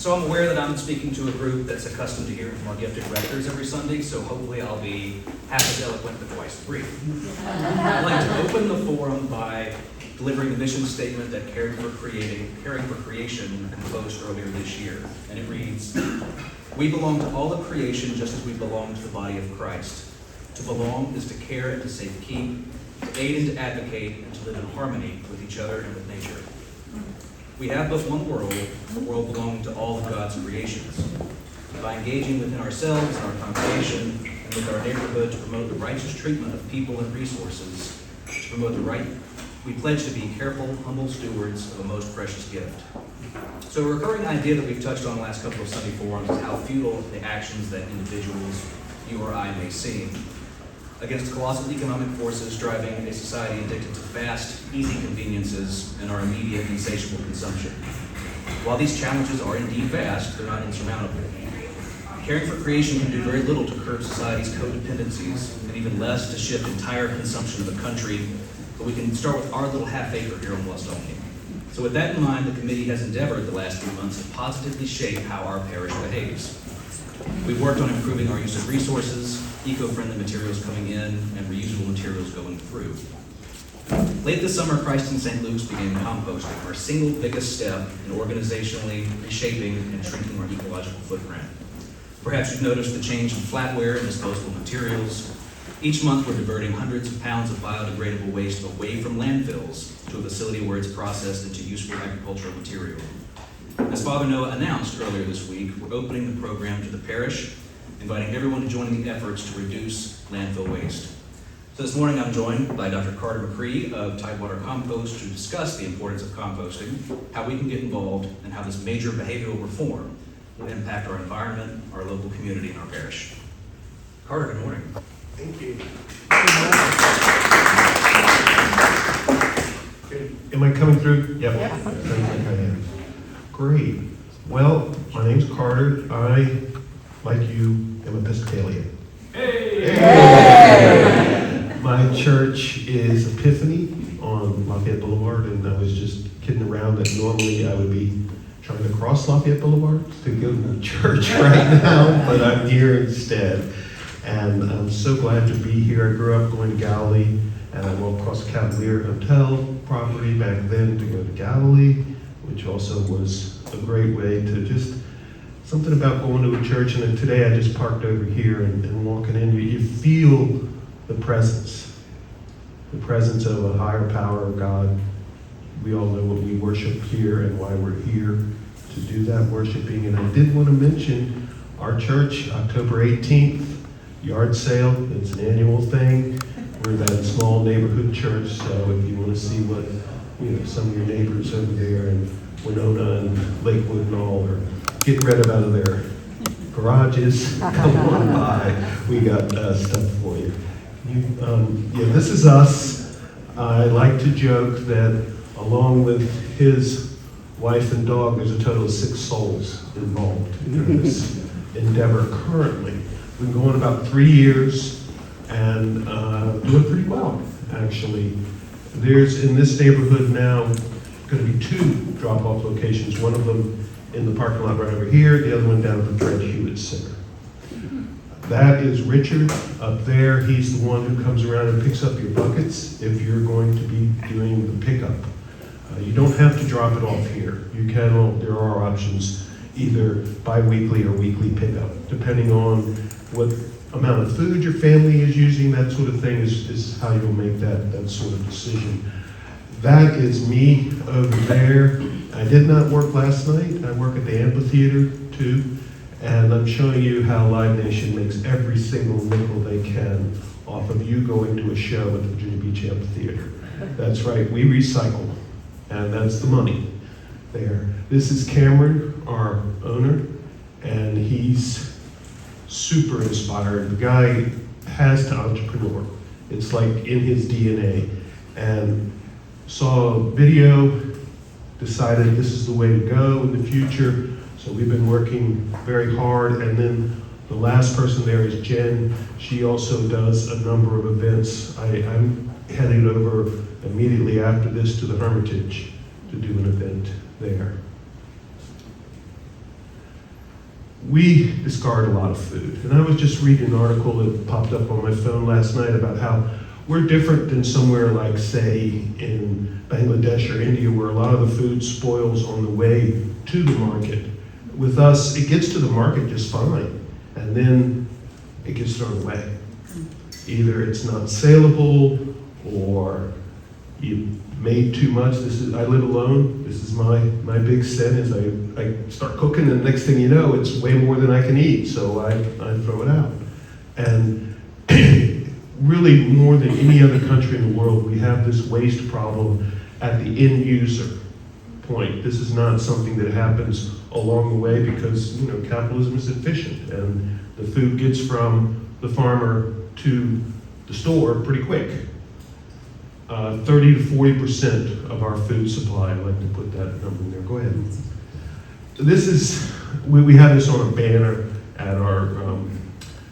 So I'm aware that I'm speaking to a group that's accustomed to hearing from our gifted rectors every Sunday, so hopefully I'll be half as eloquent but twice as brief. I'd like to open the forum by delivering the mission statement that Caring for Creation composed earlier this year. And it reads, "We belong to all of creation just as we belong to the body of Christ. To belong is to care and to safekeep, to aid and to advocate, and to live in harmony with each other and with nature. We have but one world, a world belonging to all of God's creations. By engaging within ourselves and our congregation and with our neighborhood to promote the righteous treatment of people and resources, to promote the right, we pledge to be careful, humble stewards of a most precious gift." So a recurring idea that we've touched on the last couple of Sunday forums is how futile the actions that individuals, you or I, may seem. Against colossal economic forces driving a society addicted to fast, easy conveniences and our immediate insatiable consumption. While these challenges are indeed vast, they're not insurmountable. Caring for Creation can do very little to curb society's codependencies, and even less to shift entire consumption of the country, but we can start with our little half acre here on Westonian. So with that in mind, the committee has endeavored the last few months to positively shape how our parish behaves. We've worked on improving our use of resources, eco-friendly materials coming in, and reusable materials going through. Late this summer, Christ in St. Luke's began composting, our single biggest step in organizationally reshaping and shrinking our ecological footprint. Perhaps you've noticed the change in flatware and disposable materials. Each month, we're diverting hundreds of pounds of biodegradable waste away from landfills to a facility where it's processed into useful agricultural material. As Father Noah announced earlier this week, we're opening the program to the parish, inviting everyone to join in the efforts to reduce landfill waste. So this morning I'm joined by Dr. Carter McCree of Tidewater Compost to discuss the importance of composting, how we can get involved, and how this major behavioral reform will impact our environment, our local community, and our parish. Carter, good morning. Thank you. Am I coming through? Yep. Yeah. Sounds like I am. Great. Well, my name's Carter. I, like you, am Episcopalian. Hey! My church is Epiphany on Lafayette Boulevard, and I was just kidding around that normally I would be trying to cross Lafayette Boulevard to go to church right now, but I'm here instead. And I'm so glad to be here. I grew up going to Galilee, and I walked across the Cavalier Hotel property back then to go to Galilee, which also was a great way to just, something about going to a church. And then today I just parked over here and walking in, you feel the presence of a higher power of God. We all know what we worship here and why we're here to do that worshiping. And I did want to mention our church, October 18th, yard sale. It's an annual thing. We're that small neighborhood church, so if you want to see what some of your neighbors over there in Winona and Lakewood and all are getting rid of out of their garages, come on by. We got stuff for you. This is us. I like to joke that along with his wife and dog, there's a total of 6 souls involved in this endeavor currently. We've been going about 3 years and doing pretty well, actually. There's, in this neighborhood now, going to be 2 drop-off locations. One of them in the parking lot right over here, the other one down at the Fred Hewitt Center. That is Richard up there. He's the one who comes around and picks up your buckets if you're going to be doing the pickup. You don't have to drop it off here. You can, there are options, either bi-weekly or weekly pickup, depending on what amount of food your family is using. That sort of thing is how you'll make that sort of decision. That is me over there. I did not work last night. I work at the amphitheater too, and I'm showing you how Live Nation makes every single nickel they can off of you going to a show at the Virginia Beach Amphitheater. That's right, we recycle, and that's the money there. This is Cameron, our owner, and he's super inspired. The guy has to entrepreneur. It's like in his DNA. And saw a video, decided this is the way to go in the future. So we've been working very hard. And then the last person there is Jen. She also does a number of events. I'm heading over immediately after this to the Hermitage to do an event there. we discard a lot of food. And I was just reading an article that popped up on my phone last night about how we're different than somewhere like, say, in Bangladesh or India, where a lot of the food spoils on the way to the market. With us, it gets to the market just fine, and then it gets thrown away. Either it's not saleable, or you made too much. I live alone. This is my big sin is I start cooking, and the next thing you know, it's way more than I can eat, so I throw it out. And really, more than any other country in the world, we have this waste problem at the end user point. This is not something that happens along the way because, capitalism is efficient, and the food gets from the farmer to the store pretty quick. 30 to 40% of our food supply, I'd like to put that number in there. Go ahead. This is, we have this on a banner at our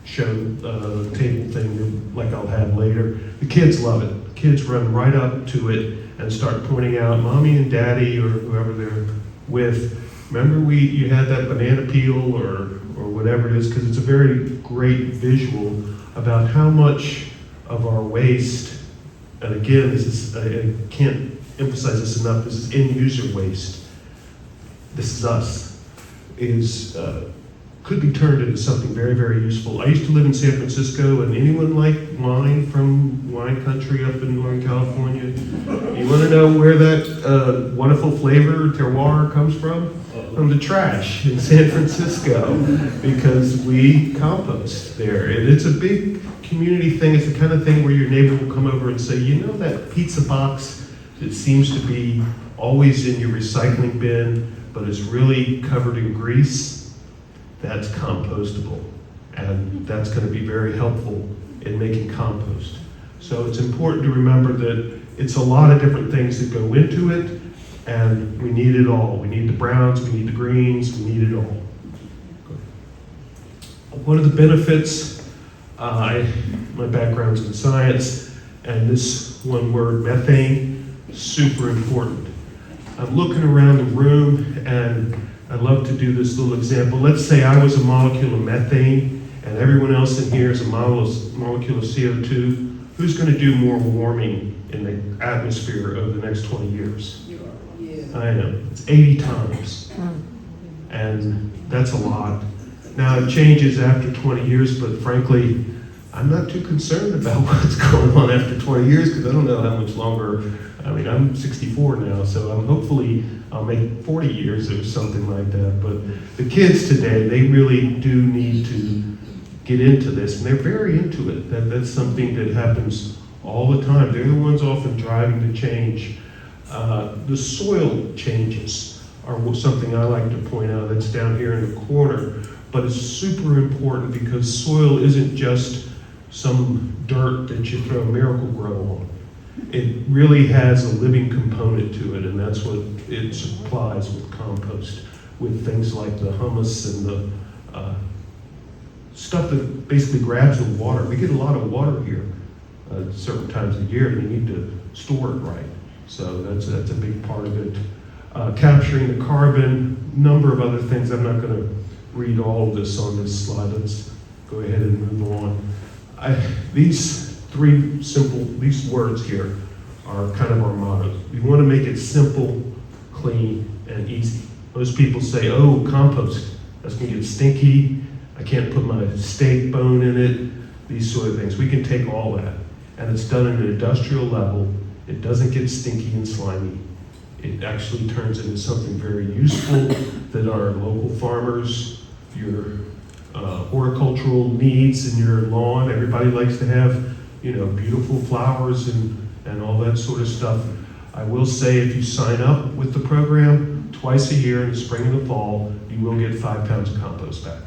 show table thing, like I'll have later. The kids love it. The kids run right up to it and start pointing out, Mommy and Daddy, or whoever they're with, remember you had that banana peel or whatever it is, because it's a very great visual about how much of our waste, and again, this is, I can't emphasize this enough, this is end user waste. This is us, could be turned into something very, very useful. I used to live in San Francisco, and anyone like wine from wine country up in Northern California? You want to know where that wonderful flavor, terroir, comes from? From the trash in San Francisco, because we compost there. And it's a big community thing. It's the kind of thing where your neighbor will come over and say, that pizza box that seems to be always in your recycling bin, but is really covered in grease? That's compostable, and that's going to be very helpful in making compost. So it's important to remember that it's a lot of different things that go into it, and we need it all. We need the browns, we need the greens, we need it all. One of the benefits, my background's in science, and this one word, methane, super important. I'm looking around the room, and I love to do this little example. Let's say I was a molecule of methane, and everyone else in here is a molecule of CO2. Who's going to do more warming in the atmosphere over the next 20 years? I know, it's 80 times. And that's a lot. Now it changes after 20 years, but frankly, I'm not too concerned about what's going on after 20 years because I don't know how much longer. I mean, I'm 64 now, so hopefully I'll make 40 years or something like that. But the kids today, they really do need to get into this, and they're very into it. That's something that happens all the time. They're the ones often driving the change. The soil changes are something I like to point out. That's down here in the corner, but it's super important because soil isn't just some dirt that you throw Miracle-Gro on. It really has a living component to it, and that's what it supplies with compost, with things like the humus and the stuff that basically grabs the water. We get a lot of water here certain times of the year, and you need to store it right. So that's a big part of it. Capturing the carbon, number of other things. I'm not going to read all of this on this slide. Let's go ahead and move on. These words here are kind of our motto. We want to make it simple, clean, and easy. Most people say, oh, compost, that's going to get stinky. I can't put my steak bone in it, these sort of things. We can take all that, and it's done at an industrial level. It doesn't get stinky and slimy. It actually turns into something very useful that our local farmers, your horticultural needs in your lawn, everybody likes to have, beautiful flowers and all that sort of stuff. I will say if you sign up with the program twice a year in the spring and the fall, you will get 5 pounds of compost back.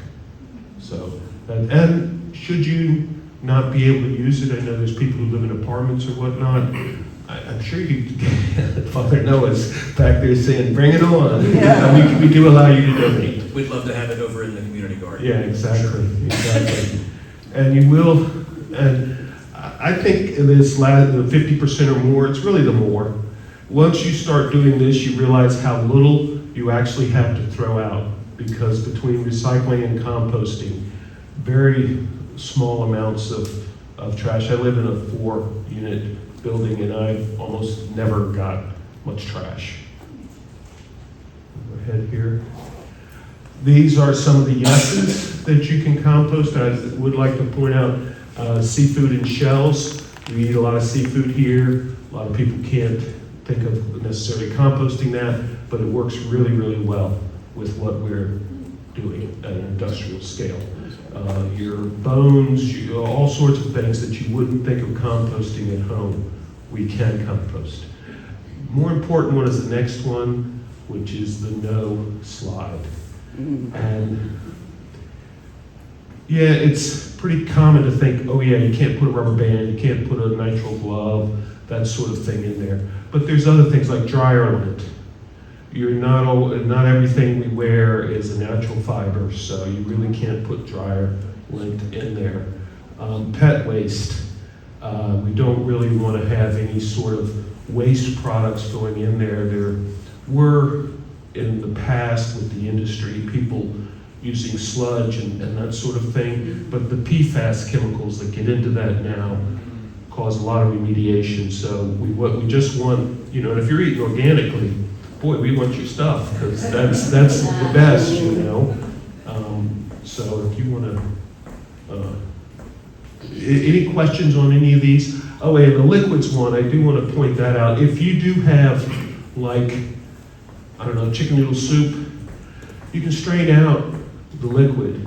So, and should you not be able to use it, I know there's people who live in apartments or whatnot, I'm sure you Father Noah's back there saying, bring it on. Yeah. We do allow you to donate. We'd love to have it over in the community garden. Yeah, exactly. And you will, and I think in this last, the 50% or more, it's really the more. Once you start doing this, you realize how little you actually have to throw out because between recycling and composting, very small amounts of trash. I live in a 4-unit building and I've almost never got much trash. Go ahead here. These are some of the yeses that you can compost. I would like to point out seafood in shells. We eat a lot of seafood here. A lot of people can't think of necessarily composting that, but it works really, really well with what we're doing at an industrial scale. Your bones, all sorts of things that you wouldn't think of composting at home, we can compost. More important one is the next one, which is the no slide. And yeah, it's pretty common to think, oh yeah, you can't put a rubber band, you can't put a nitrile glove, that sort of thing in there. But there's other things like dryer lint. Not everything we wear is a natural fiber, so you really can't put dryer lint in there. Pet waste. We don't really want to have any sort of waste products going in there. There were, in the past with the industry, people using sludge and that sort of thing, but the PFAS chemicals that get into that now cause a lot of remediation. So what we just want, and if you're eating organically, boy, we want your stuff, because that's the best, So if you want to, any questions on any of these? Oh, and the liquids one, I do want to point that out. If you do have, chicken noodle soup, you can strain out the liquid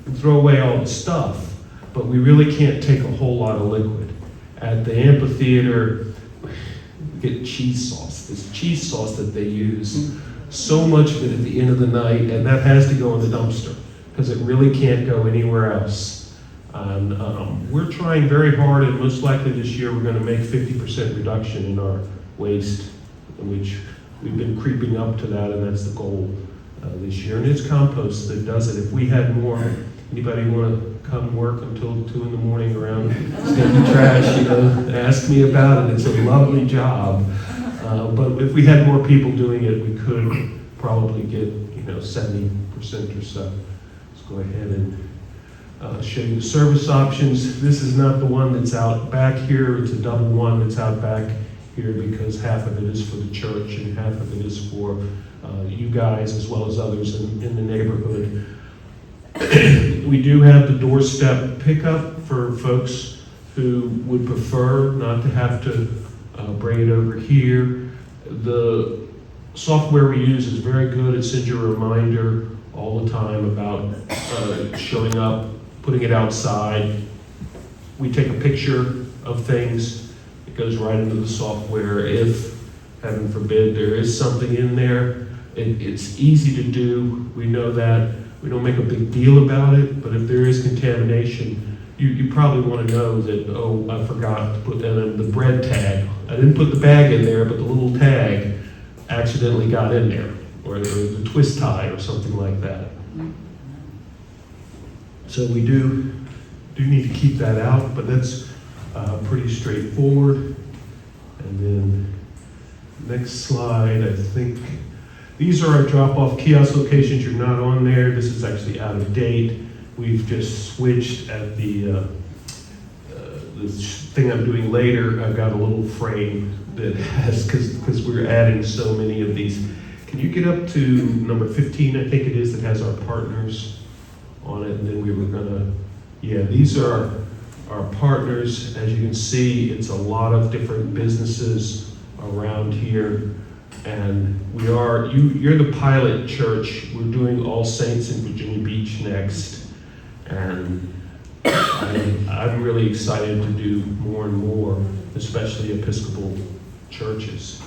and throw away all the stuff, but we really can't take a whole lot of liquid. At the amphitheater, we get cheese sauce. This cheese sauce that they use, so much of it at the end of the night, and that has to go in the dumpster because it really can't go anywhere else. And we're trying very hard, and most likely this year we're going to make 50% reduction in our waste, which we've been creeping up to that, and that's the goal this year. And it's compost that does it. If we had more, anybody want to come work until 2 in the morning around taking trash, ask me about it. It's a lovely job. But if we had more people doing it, we could probably get 70% or so. Let's go ahead and show you the service options. This is not the one that's out back here. It's a double one that's out back here because half of it is for the church and half of it is for you guys as well as others in the neighborhood. We do have the doorstep pickup for folks who would prefer not to have to bring it over here. The software we use is very good. It sends you a reminder all the time about showing up, putting it outside. We take a picture of things. It goes right into the software. If, heaven forbid, there is something in there, it's easy to do. We know that. We don't make a big deal about it, but if there is contamination, you probably want to know that, oh, I forgot to put that in the bread tag. I didn't put the bag in there, but the little tag accidentally got in there, or the twist tie or something like that. So we do need to keep that out, but that's pretty straightforward. And then next slide, I think. These are our drop-off kiosk locations. You're not on there. This is actually out of date. We've just switched at the thing I'm doing later. I've got a little frame that has, because we're adding so many of these. Can you get up to number 15, I think it is, that has our partners on it? And then we were gonna, these are our partners. As you can see, it's a lot of different businesses around here. And you're the pilot church. We're doing All Saints in Virginia Beach next. And I'm really excited to do more and more, especially Episcopal churches.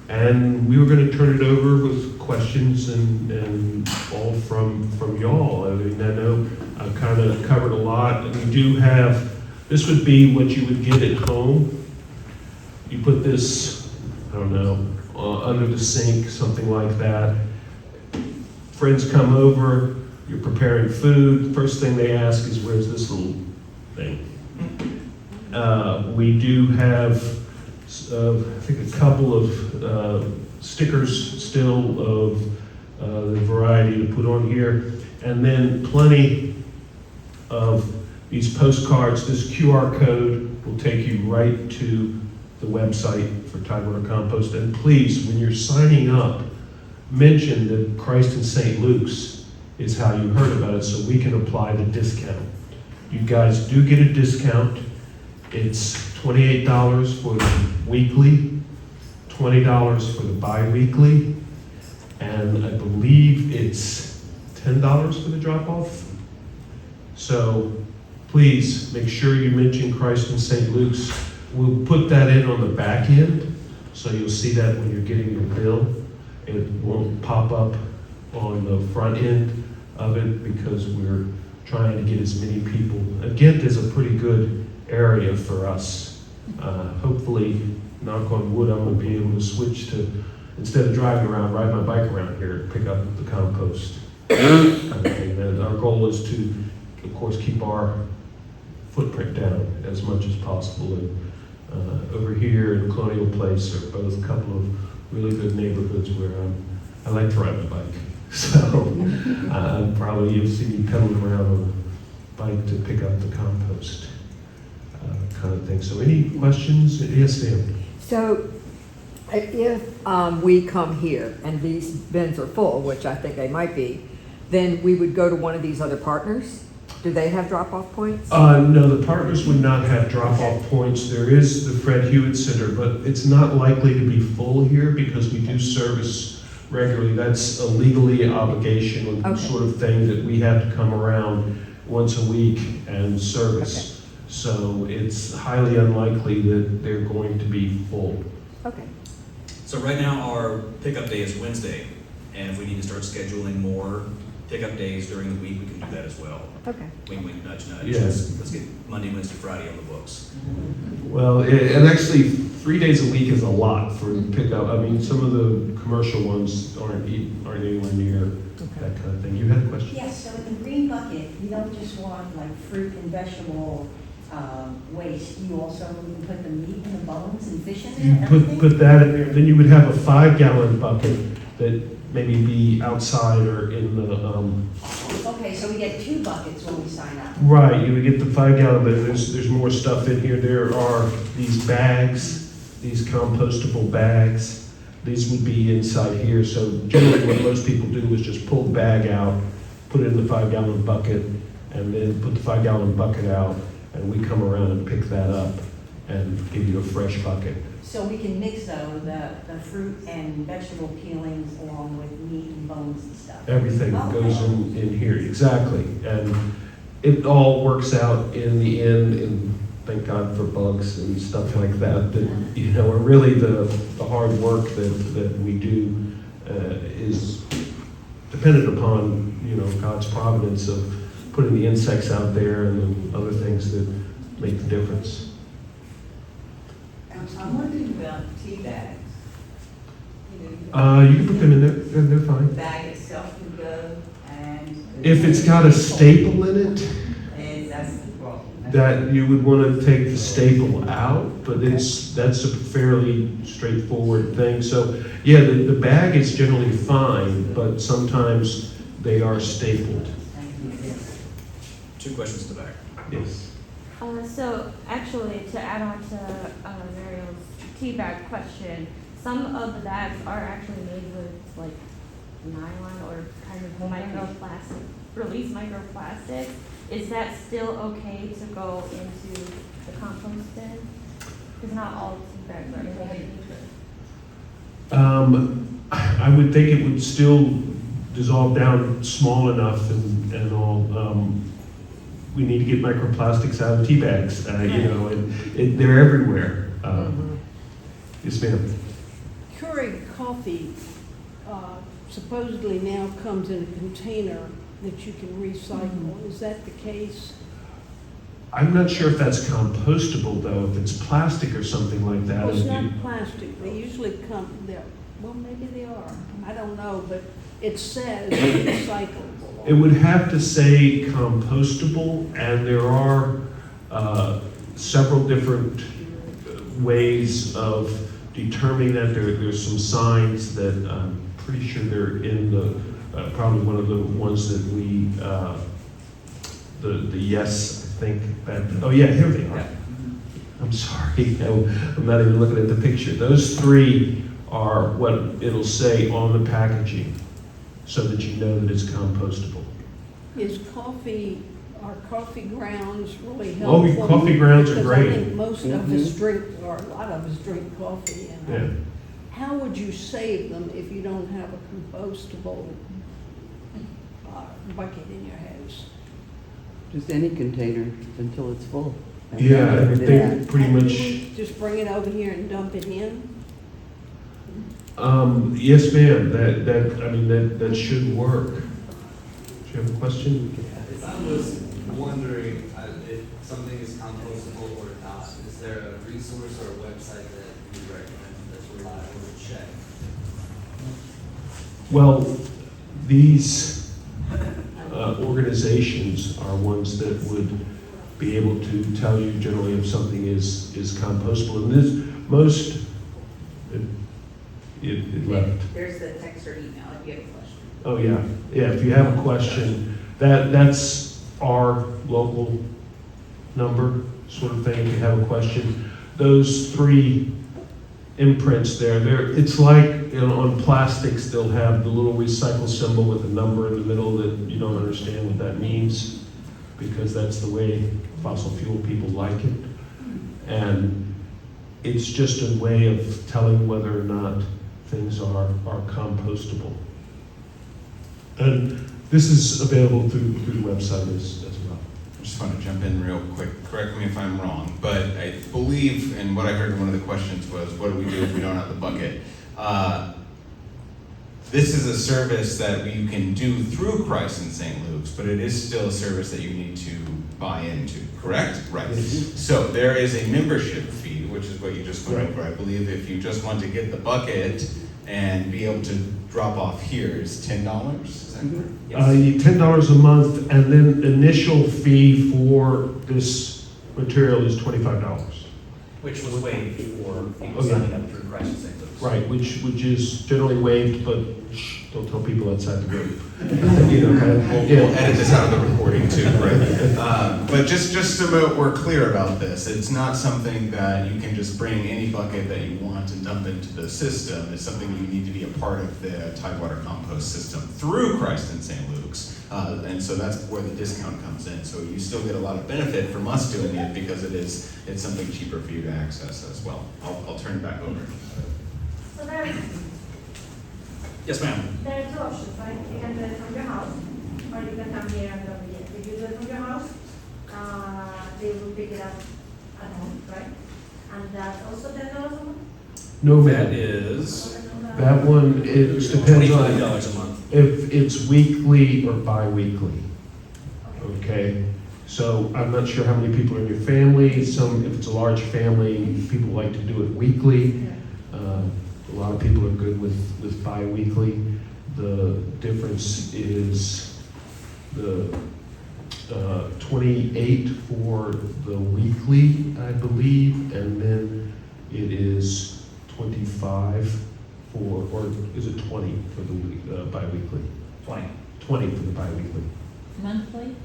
And we were going to turn it over with questions and all from y'all. I mean, I know I've kind of covered a lot. And we do have, this would be what you would get at home. You put this, I don't know, under the sink, something like that. Friends come over, you're preparing food. First thing they ask is, where's this little thing? We do have, I think, a couple of stickers still of the variety to put on here. And then plenty of these postcards. This QR code will take you right to the website for Tidewater Compost. And please, when you're signing up, mention that Christ in St. Luke's is how you heard about it, so we can apply the discount. You guys do get a discount. It's $28 for the weekly, $20 for the bi-weekly, and I believe it's $10 for the drop-off. So please make sure you mention Christ in St. Luke's. We'll put that in on the back end, so you'll see that when you're getting your bill. It won't pop up on the front end of it because we're trying to get as many people. Ghent is a pretty good area for us. Hopefully, knock on wood, I'm going to be able to switch to, instead of driving around, ride my bike around here, pick up the compost kind of thing. And our goal is to, of course, keep our footprint down as much as possible. And over here in Colonial Place are both a couple of really good neighborhoods where I like to ride my bike. So probably you'll see me pedaling around on a bike to pick up the compost kind of thing. So any questions? Yes, ma'am. So if we come here and these bins are full, which I think they might be, then we would go to one of these other partners? Do they have drop-off points? No, the partners would not have drop-off points. There is the Fred Hewitt Center, but it's not likely to be full here because we do service regularly. That's a legally obligation sort of thing that we have to come around once a week and service. Okay. So it's highly unlikely that they're going to be full. Okay. So right now, our pickup day is Wednesday, and if we need to start scheduling more pickup days during the week, we can do that as well. Okay. Wink, wink, nudge, nudge. Yes. Let's get Monday, Wednesday, Friday on the books. Well, and actually, 3 days a week is a lot for pickup. I mean, some of the commercial ones aren't anywhere near that kind of thing. You had a question? Yes, so in the green bucket, you don't just want like fruit and vegetable waste, you also put the meat and the bones and fish in You there, everything? put that in there, then you would have a 5-gallon bucket that maybe be outside or in the, Okay, so we get 2 buckets when we sign up. right, you would get the 5-gallon, but there's more stuff in here. There are these bags, these compostable bags. These would be inside here. So generally what most people do is just pull the bag out, put it in the 5-gallon bucket, and then put the 5-gallon bucket out, and we come around and pick that up and give you a fresh bucket. So we can mix though the fruit and vegetable peelings along with meat and bones and stuff. Everything goes in here, exactly. And it all works out in the end, and thank God for bugs and stuff like that, that, you know, are really the hard work that we do is dependent upon, you know, God's providence of putting the insects out there and the other things that make the difference. I'm wondering about tea bags. You You can put them in there, they're the fine. bag itself can go, and If it's got a staple in it, and that's the problem. that you would want to take the staple out, but that's a fairly straightforward thing. So, yeah, the bag is generally fine, but sometimes they are stapled. 2 questions in the back. Yes. So actually, to add on to Mariel's tea bag question, some of the bags are actually made with like nylon or kind of microplastic, release microplastics. Is that still okay to go into the compost bin? Because not all tea bags are made. I would think it would still dissolve down small enough and all. We need to get microplastics out of tea bags, you know, and they're everywhere. Yes, ma'am. Keurig coffee supposedly now comes in a container that you can recycle. Is that the case? I'm not sure if that's compostable though, if it's plastic or something like that. Well, it's it'd be- not plastic. They usually come, well, maybe they are. I don't know, but it says recyclable. It would have to say compostable, and there are several different ways of determining that. There's some signs that I'm pretty sure they're in the probably one of the ones that we, the yes, I think, that, oh yeah, here they are. Yeah. I'm sorry, I'm not even looking at the picture. Those three are what it'll say on the packaging, so that you know that it's compostable. Are coffee grounds really Oh, helpful? coffee grounds are Because I great. think most of us drink, or a lot of us drink coffee, Yeah. and how would you save them if you don't have a compostable bucket in your house? Just any container until it's full. And Yeah, I then think pretty And much, you just bring it over here and dump it in? yes ma'am, that should work. Do you have a question? I was wondering if something is compostable or not. Is there a resource or a website that you recommend that's reliable to check? Well, these organizations are ones that would be able to tell you generally if something is compostable. And this, most, it left. There's the text or email if you have a question. Oh, yeah, yeah, if you have a question, that's our local number, sort of thing, if you have a question. Those three imprints there, it's like, on plastics, they'll have the little recycle symbol with a number in the middle that you don't understand what that means, because that's the way fossil fuel people like it. And it's just a way of telling whether or not things are compostable. And this is available through the website as well. I just want to jump in real quick. Correct me if I'm wrong, but I believe, and what I heard in one of the questions was, what do we do if we don't have the bucket? This is a service that you can do through Christ in St. Luke's, but it is still a service that you need to buy into, correct? Right. Yes. So there is a membership fee, which is what you just went Right. over. I believe if you just want to get the bucket and be able to drop off here is $10, is that correct? Yes. $10 a month, and then initial fee for this material is $25. Which was waived for people Oh, yeah. signing up through Christ and St. Luke's. Right, which is generally waived, but shh, don't tell people outside the room. You know, kind of, We'll yeah. edit this out of the recording too, right? But just so we're clear about this, it's not something that you can just bring any bucket that you want and dump into the system. It's something you need to be a part of the Tidewater compost system through Christ and St. Luke's. And so that's where the discount comes in. So you still get a lot of benefit from us doing it because it's something cheaper for you to access as well. I'll turn it back over. So there's Yes, ma'am. two options, right? You can do it from your house, or you can come here and drop it in. If you do it from your house, they will pick it up at home, right? And that's also $10 a month? No, That ma'am. is That one, it depends on $25 a month. if it's weekly or bi-weekly. Okay, so I'm not sure how many people are in your family. If it's a large family, people like to do it weekly. A lot of people are good with bi-weekly. The difference is the 28 for the weekly, I believe, and then it is 25 for, or is it 20 for the bi-weekly? 20. 20 for the bi-weekly. Monthly?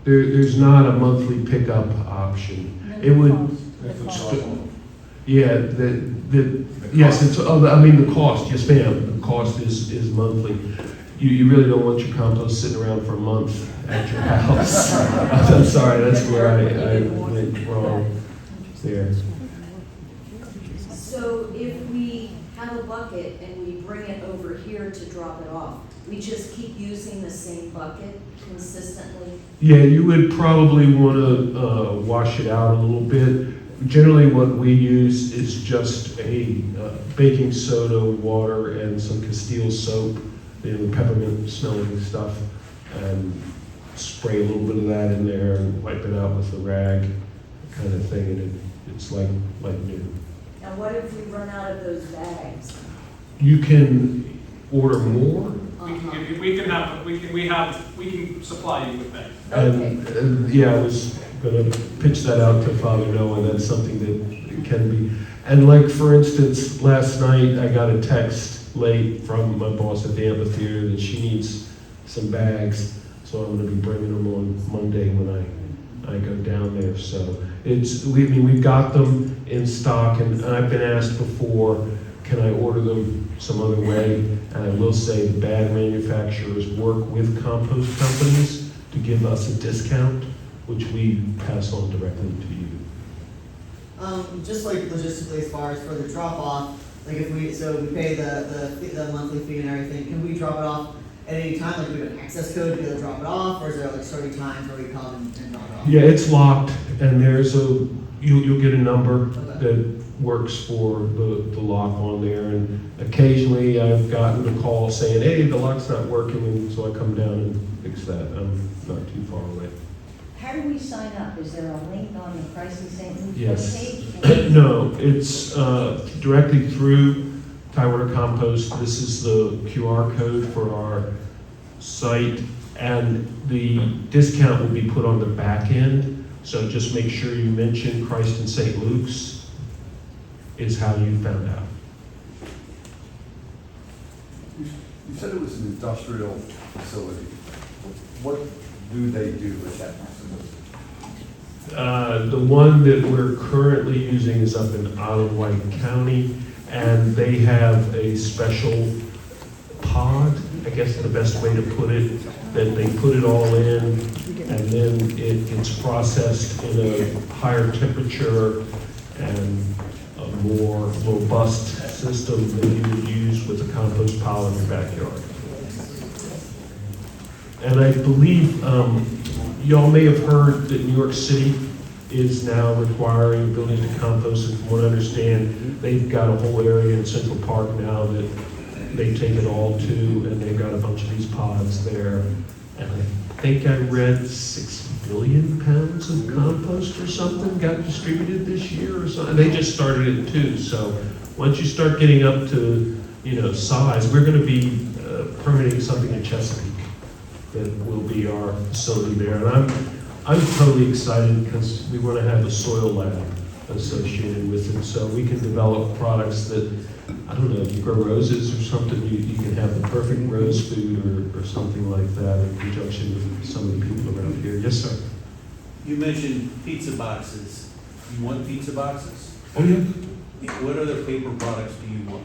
There's not a monthly pickup option. It would, yeah, yes, it's, I mean, the cost, yes ma'am, the cost is monthly. You really don't want your compost sitting around for a month at your house. I'm sorry, that's where I went wrong there. So if we have a bucket and we bring it over here to drop it off, we just keep using the same bucket consistently? Yeah, you would probably want to wash it out a little bit. Generally, what we use is just a baking soda, water, and some Castile soap, the peppermint smelling stuff, and spray a little bit of that in there and wipe it out with a rag, kind of thing, and it's like new. Now what if we run out of those bags? You can order more. We can supply you with that. And yeah, I was gonna pitch that out to Father Noah, that's something that can be. And like, for instance, last night I got a text late from my boss at the amphitheater that she needs some bags, so I'm gonna be bringing them on Monday when I go down there. So we've got them in stock, and I've been asked before, can I order them some other way? And I will say the bag manufacturers work with compost companies to give us a discount, which we pass on directly to you. Just like logistically as far as for the drop off, like if we pay the monthly fee and everything, can we drop it off at any time? Like do we have an access code to be able to drop it off, or is there like certain times where we come and drop it off? Yeah, it's locked, and you'll get a number that works for the lock on there, and occasionally I've gotten a call saying, hey, the lock's not working, and so I come down and fix that. I'm not too far away. How do we sign up? Is there a link on the Christ St. Luke's Yes. webpage? No, it's directly through Tidewater Compost. This is the QR code for our site, and the discount will be put on the back end. So just make sure you mention Christ and St. Luke's is how you found out. You said it was an industrial facility. What do they do with that facility? The one that we're currently using is up in Isle of Wight County, and they have a special pod, I guess is the best way to put it, that they put it all in, and then it gets processed in a higher temperature and a more robust system than you would use with a compost pile in your backyard. And I believe y'all may have heard that New York City is now requiring buildings to compost, and from what I understand, they've got a whole area in Central Park now that they take it all to, and they've got a bunch of these pods there. And I think I read 6 billion pounds of compost or something got distributed this year or something. They just started it too, so once you start getting up to, size, we're gonna be permitting something in Chesapeake that will be our facility there. And I'm totally excited because we want to have a soil lab associated with it, so we can develop products that, I don't know, if you grow roses or something, you can have the perfect rose food or something like that in conjunction with some of the people around here. Yes, sir. You mentioned pizza boxes. You want pizza boxes? Oh, yeah. What other paper products do you want?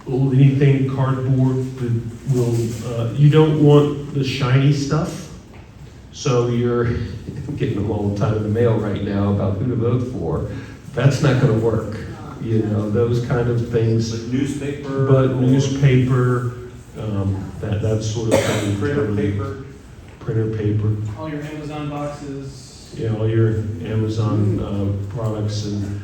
Well, anything cardboard that will, you don't want the shiny stuff. So you're getting them all the time in the mail right now about who to vote for. That's not going to work. Those kind of things. But newspaper? But newspaper, that sort of thing. Printer paper? Printer paper. All your Amazon boxes. Yeah, all your Amazon products. And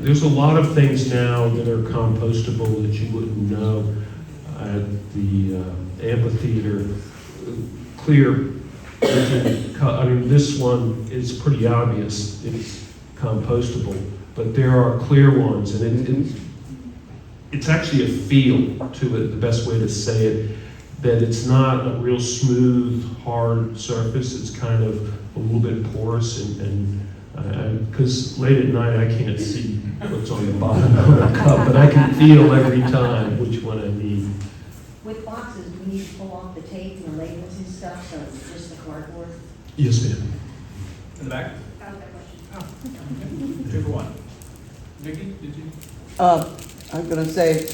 there's a lot of things now that are compostable that you wouldn't know at the amphitheater. Clear. This one is pretty obvious. It's compostable, but there are clear ones, and it's actually a feel to it. The best way to say it, that it's not a real smooth, hard surface. It's kind of a little bit porous, and because late at night I can't see what's on the bottom of the cup, but I can feel every time which one I need. With boxes, do we need to pull off the tape and the labels and stuff, so it's just the cardboard? Yes, ma'am. In the back? That was the question. Oh, 2 for 1. Vicki, did you? I'm gonna say,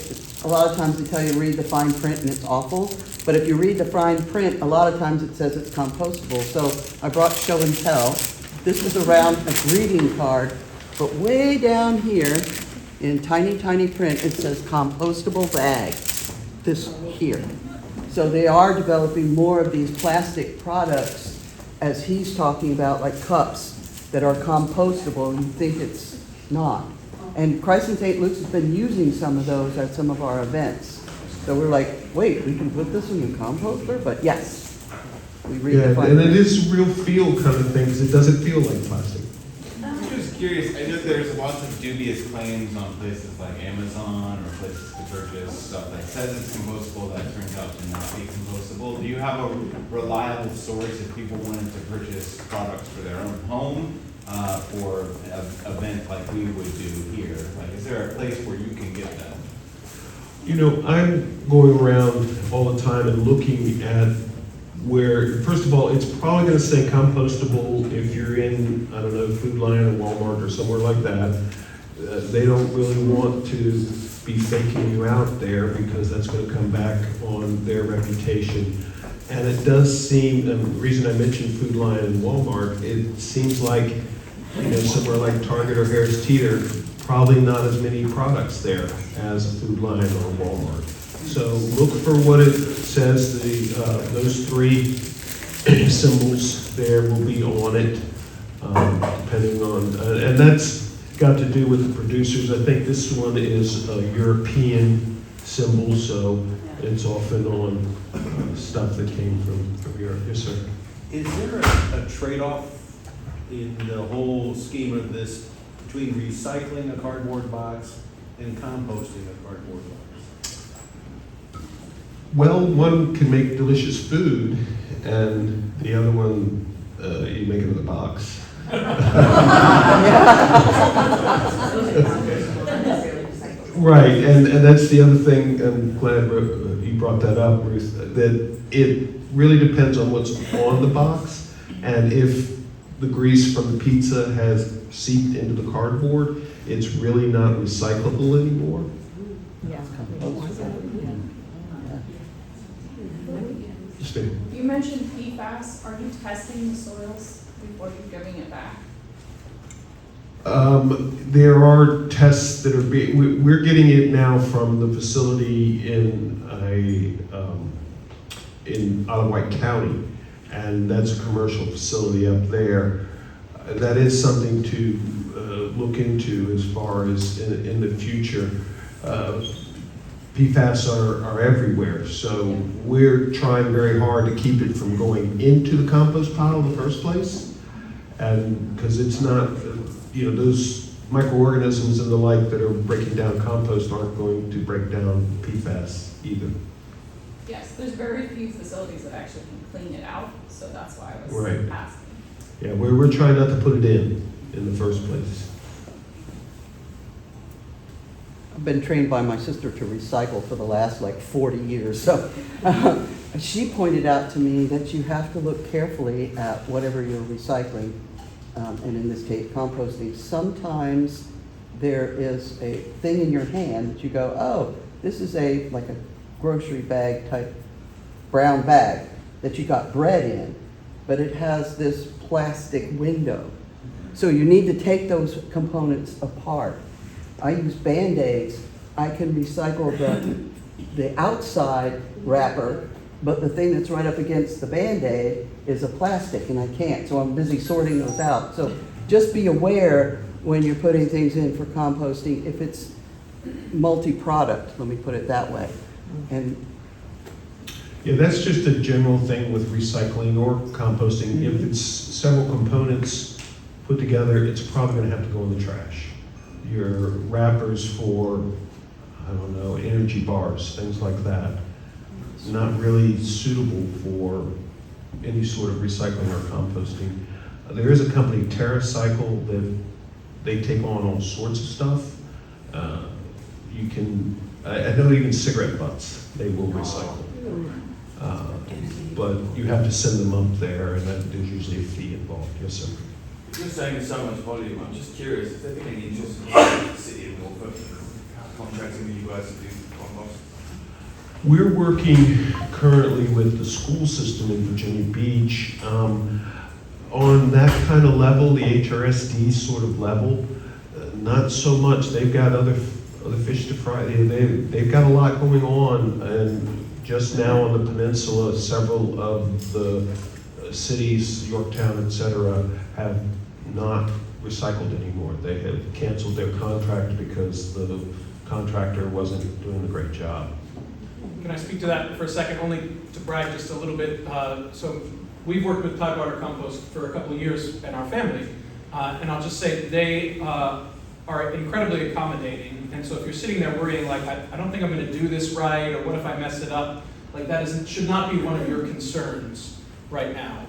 a lot of times they tell you to read the fine print and it's awful, but if you read the fine print, a lot of times it says it's compostable. So I brought show and tell. This is around a greeting card, but way down here, in tiny, tiny print, it says compostable bag, this here. So they are developing more of these plastic products, as he's talking about, like cups that are compostable, and you think it's not. And Christ and St. Luke's has been using some of those at some of our events. So we're like, wait, we can put this in the composter? But yes, we read the fine and it print. is real feel kind of thing, because it doesn't feel like plastic. I'm just curious, I know there's lots of dubious claims on places like Amazon or places to purchase stuff that says it's compostable that turns out to not be compostable. Do you have a reliable source if people wanted to purchase products for their own home for an event like we would do here? Like, is there a place where you can get them? You know, I'm going around all the time and looking at where, first of all, it's probably gonna say compostable if you're in, I don't know, Food Lion or Walmart or somewhere like that. They don't really want to be faking you out there because that's gonna come back on their reputation. And it does seem, and the reason I mentioned Food Lion and Walmart, it seems like, you know, somewhere like Target or Harris Teeter, probably not as many products there as Food Lion or Walmart. So look for what it says, those three symbols there will be on it, depending on, and that's got to do with the producers. I think this one is a European symbol, so it's often on stuff that came from Europe. Yes, sir. Is there a trade-off in the whole scheme of this between recycling a cardboard box and composting a cardboard box? Well, one can make delicious food, and the other one, you make it in a box. Right, and that's the other thing, I'm glad you brought that up, Ruth, that it really depends on what's on the box, and if the grease from the pizza has seeped into the cardboard, it's really not recyclable anymore. Just a- You mentioned PFAS. Are you testing the soils before you're giving it back? There are tests that are we're getting it now from the facility in Ottawa County, and that's a commercial facility up there. That is something to look into as far as in the future. PFAS are everywhere, so we're trying very hard to keep it from going into the compost pile in the first place, and because it's not, you know, those microorganisms and the like that are breaking down compost aren't going to break down PFAS either. Yes, there's very few facilities that actually can clean it out, so that's why I was Right. asking. Yeah, we're trying not to put it in the first place. I've been trained by my sister to recycle for the last like 40 years. So she pointed out to me that you have to look carefully at whatever you're recycling, and in this case, composting. Sometimes there is a thing in your hand that you go, oh, this is like a grocery bag type brown bag that you got bread in, but it has this plastic window. So you need to take those components apart. I use Band-Aids. I can recycle the outside wrapper, but the thing that's right up against the Band-Aid is a plastic, and I can't. So I'm busy sorting those out. So just be aware when you're putting things in for composting, if it's multi-product, let me put it that way. And Yeah, that's just a general thing with recycling or composting. If it's several components put together, it's probably gonna have to go in the trash. Your wrappers for, I don't know, energy bars, things like that, not really suitable for any sort of recycling or composting. There is a company, TerraCycle, that they take on all sorts of stuff. You can, I know even cigarette butts, they will recycle. But you have to send them up there, and there's usually a fee involved. Yes, sir. You're saying so much volume, I'm just curious, is there any interest in the city of Norfolk contracting with you guys to do compost? We're working currently with the school system in Virginia Beach on that kind of level, the HRSD sort of level. Not so much. They've got other fish to fry. They've got a lot going on, and just now on the peninsula, several of the cities, Yorktown, et cetera, have not recycled anymore. They have canceled their contract because the contractor wasn't doing a great job. Can I speak to that for a second, only to brag just a little bit? So we've worked with Tidewater Compost for a couple of years in our family, and I'll just say that they are incredibly accommodating. And so if you're sitting there worrying, like, I don't think I'm going to do this right, or what if I mess it up, like should not be one of your concerns right now.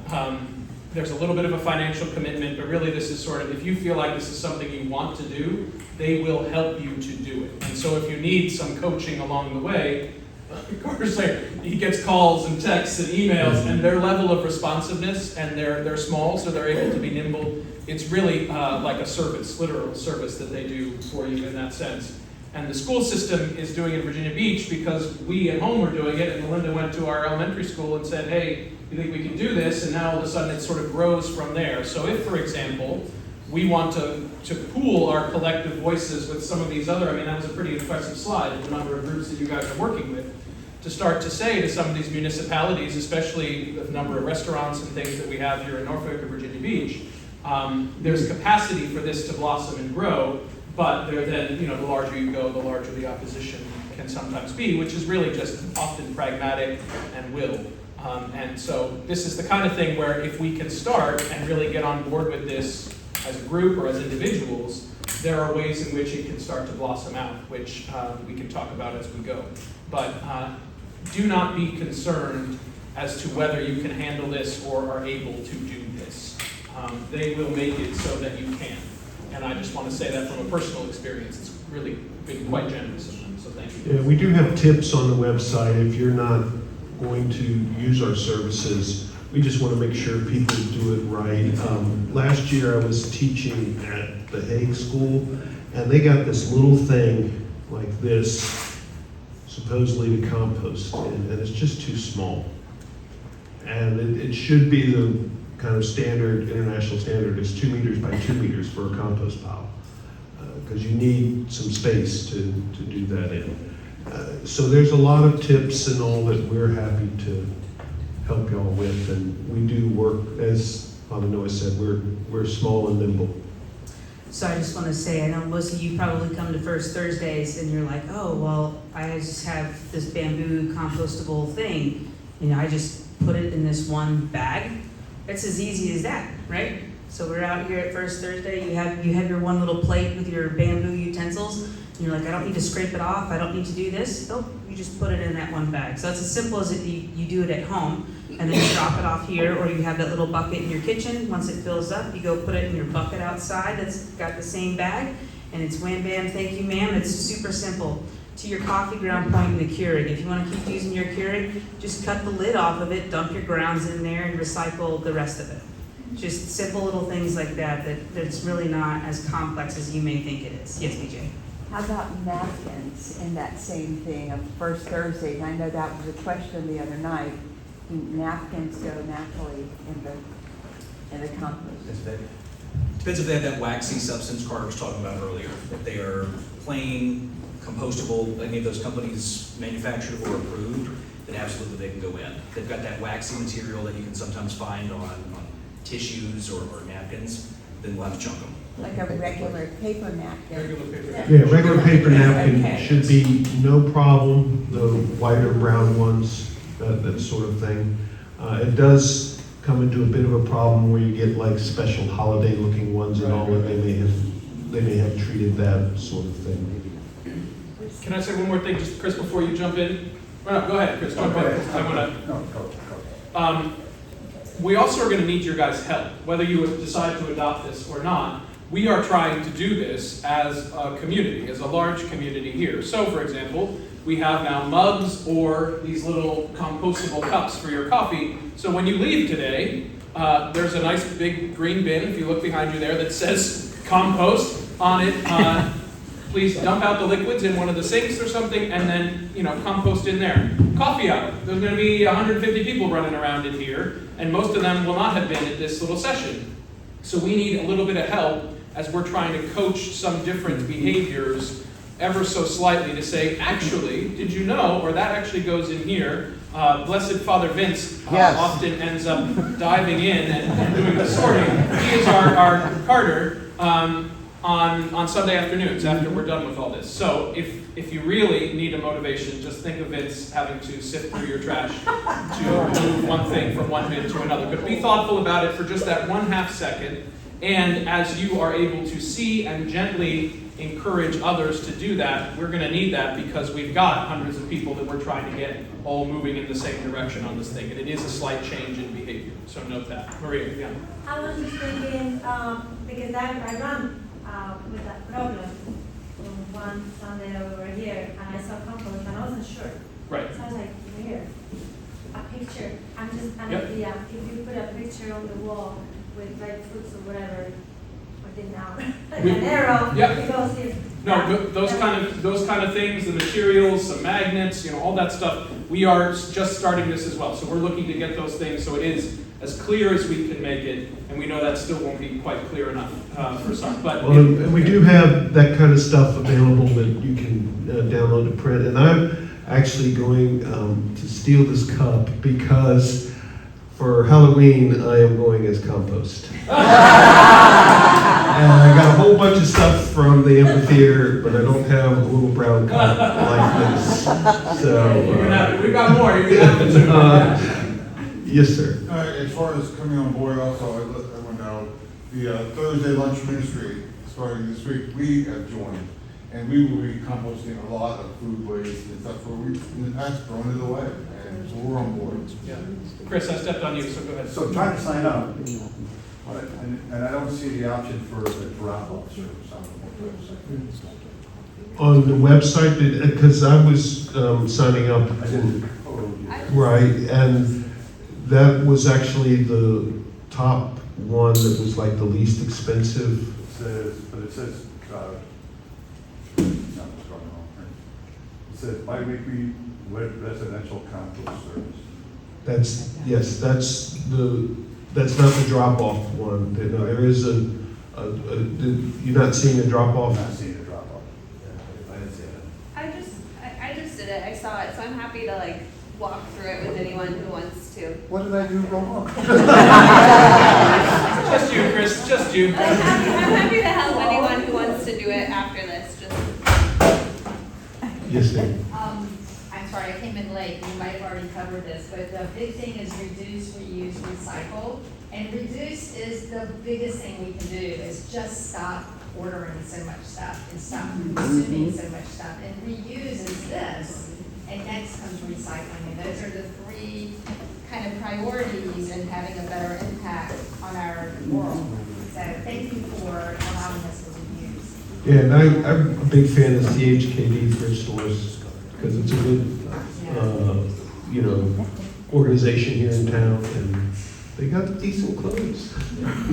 there's a little bit of a financial commitment, but really this is sort of, if you feel like this is something you want to do, they will help you to do it. And so if you need some coaching along the way, Carter's saying, he gets calls and texts and emails, and their level of responsiveness, and they're small, so they're able to be nimble. It's really like a service, literal service that they do for you in that sense. And the school system is doing it in Virginia Beach because we at home were doing it, and Melinda went to our elementary school and said, hey, you think we can do this? And now all of a sudden it sort of grows from there. So if, for example, we want to pool our collective voices with some of these other, I mean, that was a pretty impressive slide of the number of groups that you guys are working with, to start to say to some of these municipalities, especially the number of restaurants and things that we have here in Norfolk or Virginia Beach, there's capacity for this to blossom and grow, but then, the larger you go, the larger the opposition can sometimes be, which is really just often pragmatic and will. And so this is the kind of thing where if we can start and really get on board with this as a group or as individuals, there are ways in which it can start to blossom out, which we can talk about as we go. But do not be concerned as to whether you can handle this or are able to do this. They will make it so that you can. And I just want to say that from a personal experience. It's really been quite generous of them, so thank you. Yeah, we do have tips on the website if you're not going to use our services. We just want to make sure people do it right. Last year I was teaching at the Hague School, and they got this little thing like this, supposedly to compost, and it's just too small. And it should be the kind of standard, international standard is 2 meters by 2 meters for a compost pile, because you need some space to do that in. So there's a lot of tips and all that we're happy to help y'all with, and we do work, as Father Noah said, we're small and nimble. So I just want to say, I know most of you probably come to First Thursdays and you're like, oh, well, I just have this bamboo compostable thing. I just put it in this one bag. It's as easy as that, right? So we're out here at First Thursday, you have your one little plate with your bamboo utensils, and you're like, I don't need to scrape it off, I don't need to do this. Nope, you just put it in that one bag. So it's as simple as if you do it at home, and then you drop it off here, or you have that little bucket in your kitchen. Once it fills up, you go put it in your bucket outside that's got the same bag, and it's wham bam, thank you ma'am. It's super simple. To your coffee ground point in the Keurig, if you want to keep using your Keurig, just cut the lid off of it, dump your grounds in there, and recycle the rest of it. Just simple little things like that's really not as complex as you may think it is. Yes, BJ? How about napkins in that same thing of First Thursday? I know that was a question the other night. Do napkins go naturally in the compost? Depends if they have that waxy substance Carter was talking about earlier. If they are plain, compostable, any of those companies manufactured or approved, then absolutely they can go in. They've got that waxy material that you can sometimes find on tissues or napkins, then we'll have to chunk them. Like a regular paper napkin? Regular paper Yeah, regular paper napkin Okay. should be no problem, the white or brown ones, that sort of thing. It does come into a bit of a problem where you get like special holiday looking ones and all, and they may have treated that sort of thing. Can I say one more thing, just Chris, before you jump in? Oh, no, go ahead, Chris, jump in. I want to. We also are going to need your guys' help, whether you decide to adopt this or not. We are trying to do this as a community, as a large community here. So, for example, we have now mugs or these little compostable cups for your coffee. So when you leave today, there's a nice big green bin, if you look behind you there, that says compost on it. Please dump out the liquids in one of the sinks or something, and then, compost in there. Coffee hour. There's going to be 150 people running around in here, and most of them will not have been at this little session. So we need a little bit of help as we're trying to coach some different behaviors ever so slightly to say, actually, did you know, or that actually goes in here. Blessed Father Vince often ends up diving in and doing the sorting. He is our Carter. On Sunday afternoons after we're done with all this. So if you really need a motivation, just think of Vince having to sift through your trash to move one thing from one bin to another. But be thoughtful about it for just that 1/2 second, And as you are able to see and gently encourage others to do that, we're going to need that because we've got hundreds of people that we're trying to get all moving in the same direction on this thing. And it is a slight change in behavior. So note that. Maria, yeah. I was just thinking, because I run with that problem one Sunday over here, and I saw compost, and I wasn't sure. Right. So I was like, weird. A picture, I'm just an Yep. idea. If you put a picture on the wall with dried fruits or whatever, within now, an arrow, Yep. it goes here. No, those kind of things, the materials, some magnets, all that stuff. We are just starting this as well, so we're looking to get those things so it is as clear as we can make it, and we know that still won't be quite clear enough for some. But Well, and we do have that kind of stuff available that you can download to print. And I'm actually going to steal this cup because for Halloween I am going as compost. And I got a whole bunch of stuff from the amphitheater, but I don't have a little brown cup like this. So we got more. You can have it too. Yes, sir. As far as coming on board, also I went out the Thursday lunch ministry starting this week. We have joined, and we will be composting a lot of food waste and stuff where we in the past thrown it away, and so we're on board. Yeah. Chris, I stepped on you, so go ahead. So I'm trying to sign up, and I don't see the option for the drop-off service on the website. On the website, because I was signing up. I didn't. Right, and that was actually the top one that was like the least expensive. It says, no, it's going on. It says bi-weekly residential compost service. That's not the drop-off one. There is you're not seeing a drop-off? Not seeing a drop-off. I didn't see it. I just did it. I saw it, so I'm happy to walk through it with anyone who wants to. What did I do wrong? Just you, Chris. Just you. I'm happy to help anyone who wants to do it after this. Yes, sir. I'm sorry, I came in late, you might have already covered this, but the big thing is reduce, reuse, recycle. And reduce is the biggest thing we can do, is just stop ordering so much stuff and stop consuming so much stuff. And reuse is this, and next comes recycling. And those are the three kind of priorities in having a better impact on our world. So thank you for allowing us to reuse. Yeah, and I'm a big fan of CHKD thrift stores because it's a good, organization here in town, and they got decent clothes.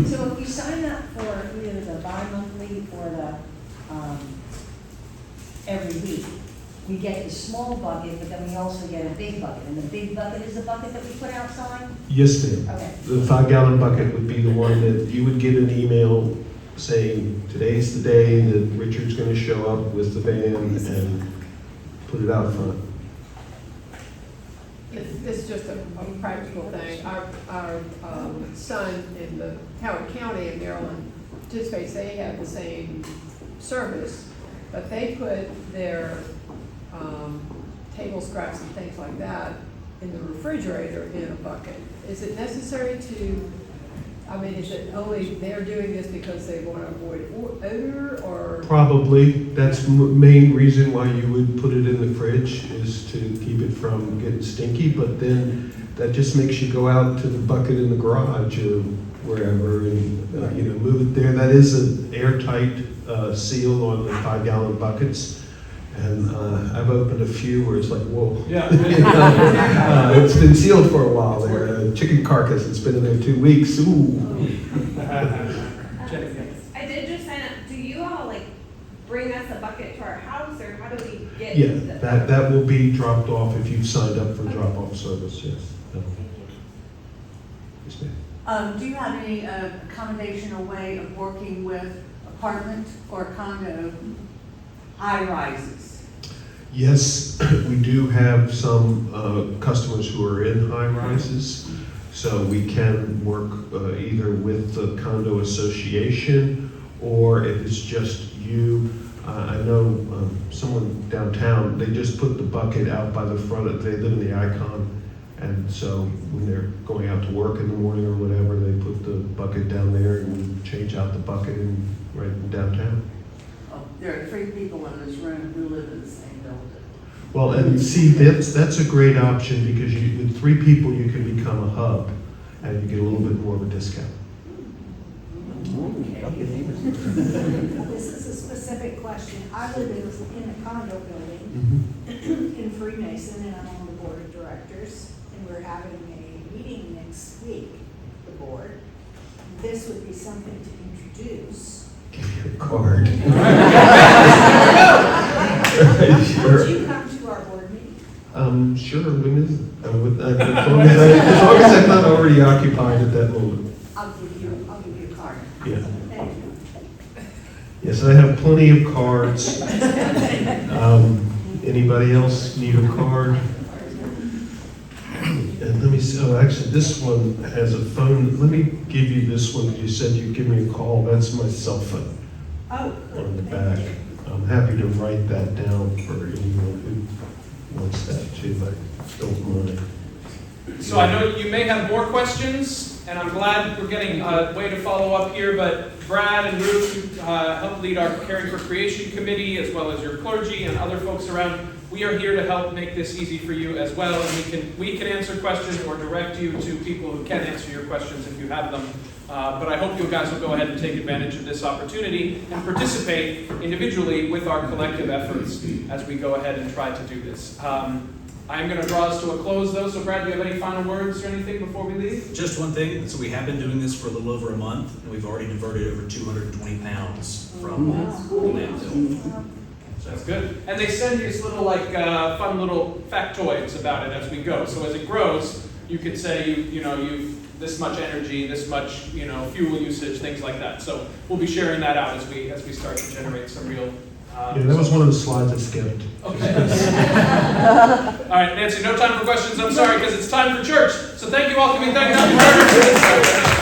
So if we sign up for either the bi-monthly or the every week, we get the small bucket, but then we also get a big bucket. And the big bucket is the bucket that we put outside? Yes, ma'am. Okay. The 5-gallon bucket would be the one that you would get an email saying, today's the day that Richard's gonna show up with the van and put it out front. It's just a practical thing. Our son in the Howard County in Maryland participates, they have the same service, but they put their table scraps and things like that in the refrigerator in a bucket. Is it necessary to, is it only they're doing this because they want to avoid odor, or? Probably. That's the main reason why you would put it in the fridge, is to keep it from getting stinky, but then that just makes you go out to the bucket in the garage or wherever and move it there. That is an airtight seal on the 5-gallon buckets. And I've opened a few where it's like, whoa. Yeah. It's been sealed for a while there. A chicken carcass that's been in there 2 weeks. Ooh. I did just sign up. Do you all bring us a bucket to our house, or how do we get? Yeah, that will be dropped off if you've signed up for drop-off service, yes. Yes, ma'am. Do you have any accommodation or way of working with apartment or condo high-rises? Yes, we do have some customers who are in high-rises, so we can work either with the condo association, or if it's just you. I know someone downtown, they just put the bucket out by the front, they live in the Icon, And so when they're going out to work in the morning or whatever, they put the bucket down there and change out the bucket right in downtown. Oh, there are 3 people in this room who live in the same building. Well, and see, that's a great option because with 3 people, you can become a hub and you get a little bit more of a discount. This is a specific question. I live in a condo building in Freemason, and I'm on the board of directors, and we're having a meeting next week, the board. This would be something to introduce. Give you a card. Sure. Would you come to our board meeting? Sure, when is it? As long as I'm not already occupied at that moment. I'll give you a card. Yeah. Thank you. Yes, I have plenty of cards. Anybody else need a card? And let me see, oh, actually, this one has a phone. Let me give you this one. You said you'd give me a call. That's my cell phone Oh, on the back. I'm happy to write that down for anyone who wants that too, but don't mind. So I know you may have more questions, and I'm glad we're getting a way to follow up here, but Brad and Ruth help lead our Caring for Creation Committee, as well as your clergy and other folks around. We are here to help make this easy for you as well, and we can answer questions or direct you to people who can answer your questions if you have them. But I hope you guys will go ahead and take advantage of this opportunity and participate individually with our collective efforts as we go ahead and try to do this. I'm going to draw us to a close, though. So, Brad, do you have any final words or anything before we leave? Just one thing. So we have been doing this for a little over a month, and we've already diverted over 220 pounds from the landfill. So that's good. And they send you these little, fun little factoids about it as we go. So as it grows, you could say you've this much energy, this much fuel usage, things like that. So we'll be sharing that out as we start to generate some real. Yeah, that was one of the slides I skipped. Okay. All right, Nancy, no time for questions. I'm sorry, because it's time for church. So thank you all for coming. Thank you.